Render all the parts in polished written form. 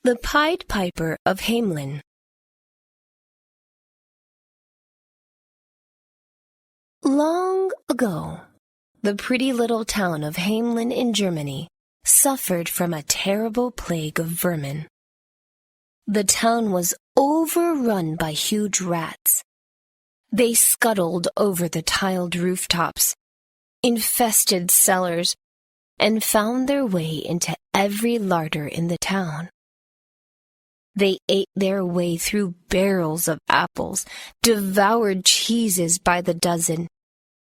The Pied Piper of Hamelin. Long ago, the pretty little town of Hamelin in Germany suffered from a terrible plague of vermin. The town was overrun by huge rats. They scuttled over the tiled rooftops, infested cellars, and found their way into every larder in the town. They ate their way through barrels of apples, devoured cheeses by the dozen,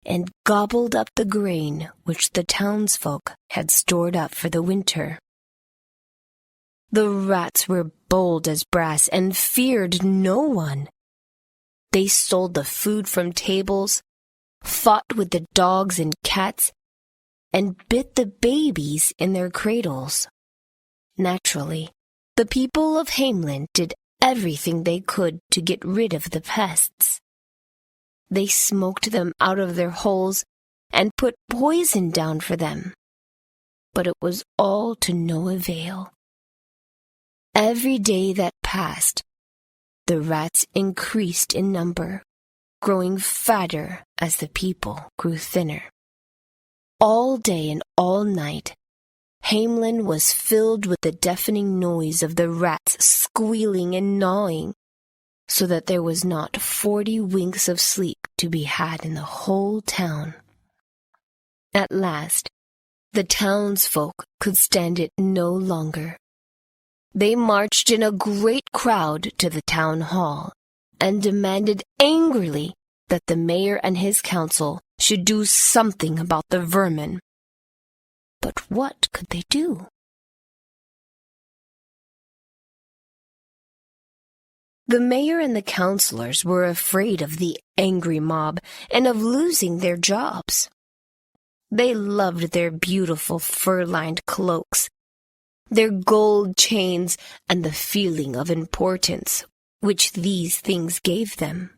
and gobbled up the grain which the townsfolk had stored up for the winter. The rats were bold as brass and feared no one. They stole the food from tables, fought with the dogs and cats, and bit the babies in their cradles. Naturally, the people of Hamelin did everything they could to get rid of the pests. They smoked them out of their holes and put poison down for them. But it was all to no avail. Every day that passed, the rats increased in number, growing fatter as the people grew thinner. All day and all night, Hamelin was filled with the deafening noise of the rats squealing and gnawing, so that there was not 40 winks of sleep to be had in the whole town. At last, the townsfolk could stand it no longer. They marched in a great crowd to the town hall and demanded angrily that the mayor and his council should do something about the vermin. But what could they do? The mayor and the councilors were afraid of the angry mob and of losing their jobs. They loved their beautiful fur-lined cloaks, their gold chains, and the feeling of importance which these things gave them.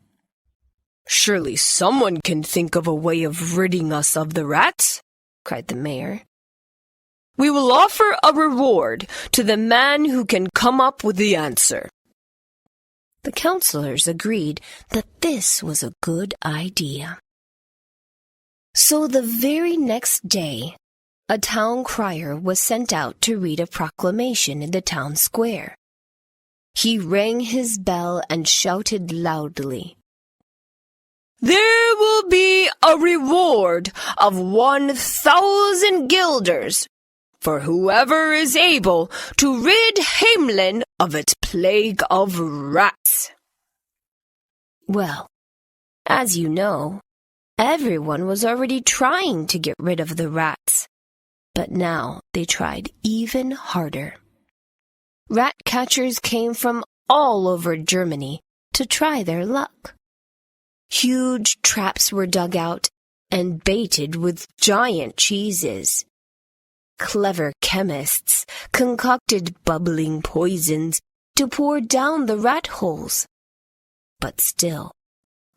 "Surely someone can think of a way of ridding us of the rats," cried the mayor. "We will offer a reward to the man who can come up with the answer." The councilors agreed that this was a good idea. So the very next day, a town crier was sent out to read a proclamation in the town square. He rang his bell and shouted loudly, "There will be a reward of 1,000 guilders for whoever is able to rid Hamelin of its plague of rats." Well, as you know, everyone was already trying to get rid of the rats, but now they tried even harder. Rat catchers came from all over Germany to try their luck. Huge traps were dug out and baited with giant cheeses. Clever chemists concocted bubbling poisons to pour down the rat holes. But still,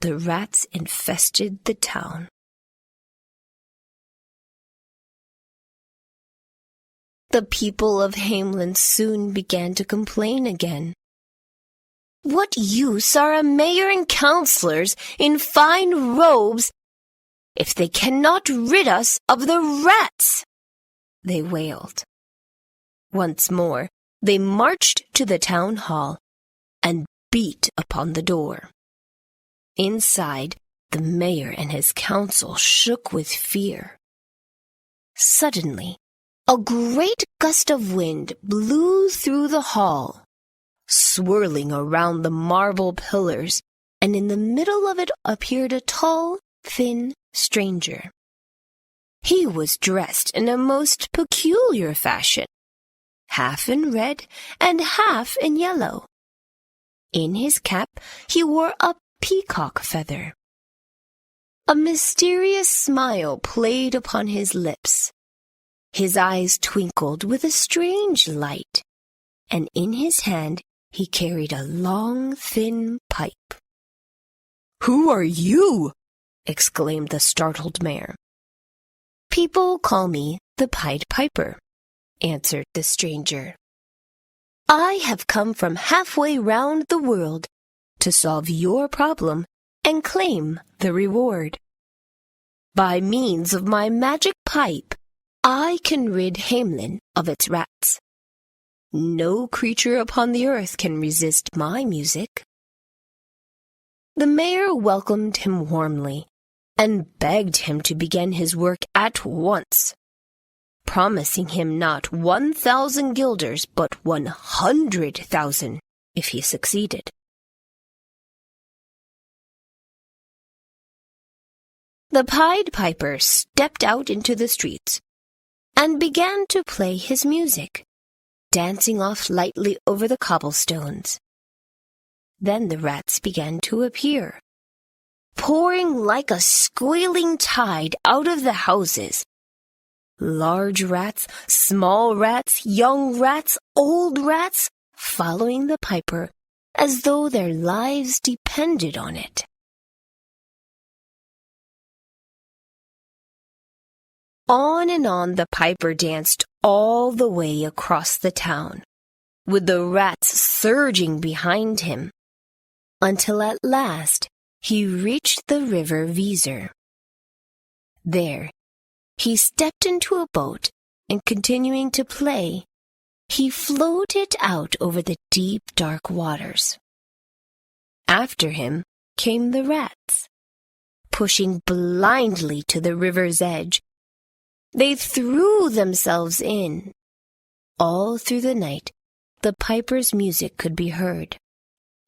the rats infested the town. The people of Hamelin soon began to complain again. "What use are a mayor and councilors in fine robes if they cannot rid us of the rats?" they wailed. Once more, they marched to the town hall and beat upon the door. Inside, the mayor and his council shook with fear. Suddenly, a great gust of wind blew through the hall, swirling around the marble pillars, and in the middle of it appeared a tall, thin stranger. He was dressed in a most peculiar fashion, half in red and half in yellow. In his cap he wore a peacock feather. A mysterious smile played upon his lips. His eyes twinkled with a strange light, and in his hand he carried a long, thin pipe. "Who are you?" exclaimed the startled mayor. "People call me the Pied Piper," answered the stranger. I have come from halfway round the world to solve your problem and claim the reward. By means of my magic pipe, I can rid Hamelin of its rats. No creature upon the earth can resist my music." The mayor welcomed him warmly and begged him to begin his work at once, promising him not 1,000 guilders but 100,000 if he succeeded. The Pied Piper stepped out into the streets and began to play his music, dancing off lightly over the cobblestones. Then the rats began to appear, pouring like a squealing tide out of the houses. Large rats, small rats, young rats, old rats, following the piper as though their lives depended on it. On and on the piper danced all the way across the town, with the rats surging behind him, until at last he reached the river Weser. There, he stepped into a boat, and continuing to play, he floated out over the deep, dark waters. After him came the rats, pushing blindly to the river's edge. They threw themselves in. All through the night, the piper's music could be heard,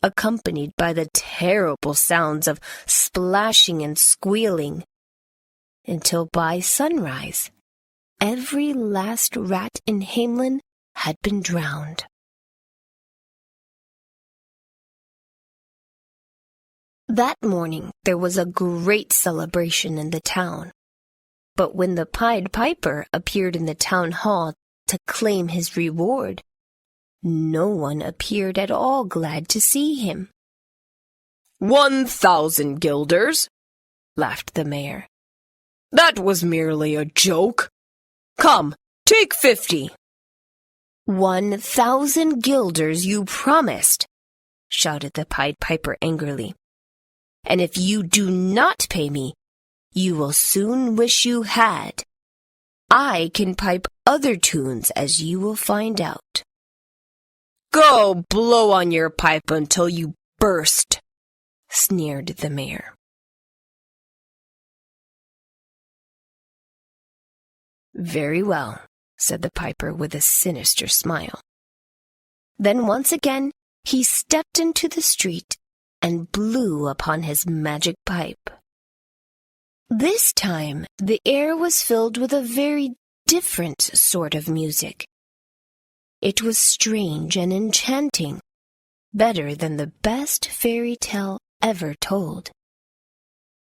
accompanied by the terrible sounds of splashing and squealing, until by sunrise, every last rat in Hamelin had been drowned. That morning there was a great celebration in the town. But when the Pied Piper appeared in the town hall to claim his reward, no one appeared at all glad to see him. 1,000 guilders, laughed the mayor. That was merely a joke. Come, take 50. 1,000 guilders you promised, shouted the Pied Piper angrily. And if you do not pay me, you will soon wish you had. I can pipe other tunes, as you will find out. Go blow on your pipe until you burst, sneered the mayor. Very well, said the piper with a sinister smile. Then once again he stepped into the street and blew upon his magic pipe. This time the air was filled with a very different sort of music. It was strange and enchanting, better than the best fairy tale ever told.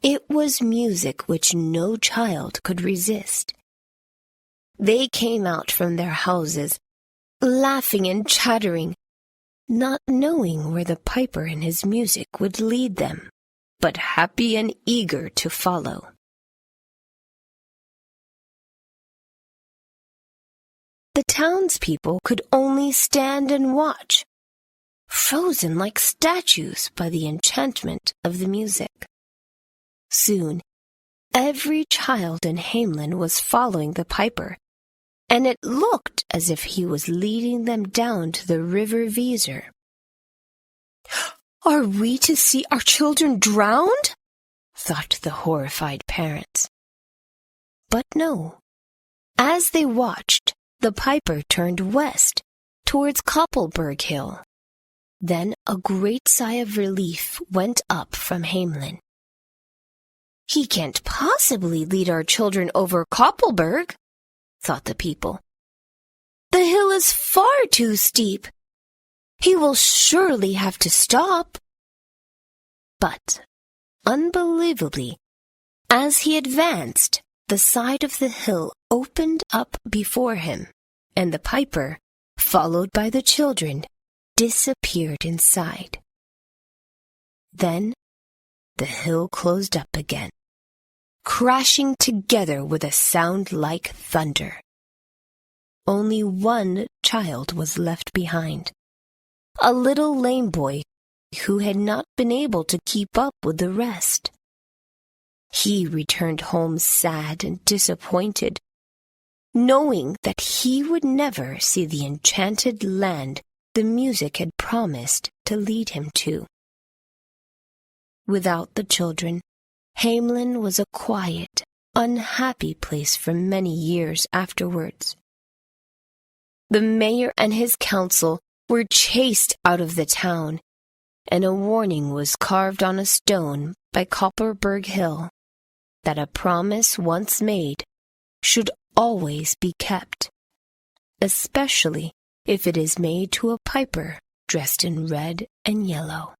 It was music which no child could resist. They came out from their houses, laughing and chattering, not knowing where the piper and his music would lead them, but happy and eager to follow. The townspeople could only stand and watch, frozen like statues by the enchantment of the music. Soon, every child in Hamelin was following the piper, and it looked as if he was leading them down to the river Weser. "Are we to see our children drowned?" thought the horrified parents. But no. As they watched, the piper turned west, towards Koppelberg Hill. Then a great sigh of relief went up from Hamelin. "He can't possibly lead our children over Koppelberg," thought the people. "The hill is far too steep. He will surely have to stop." But, unbelievably, as he advanced, the side of the hill opened up before him, and the piper, followed by the children, disappeared inside. Then the hill closed up again, crashing together with a sound like thunder. only one child was left behind, a little lame boy who had not been able to keep up with the rest. He returned home sad and disappointed, knowing that he would never see the enchanted land the music had promised to lead him to. Without the children, Hamelin was a quiet, unhappy place for many years afterwards. The mayor and his council were chased out of the town, and a warning was carved on a stone by Copperberg Hill that a promise once made should always be kept, especially if it is made to a piper dressed in red and yellow.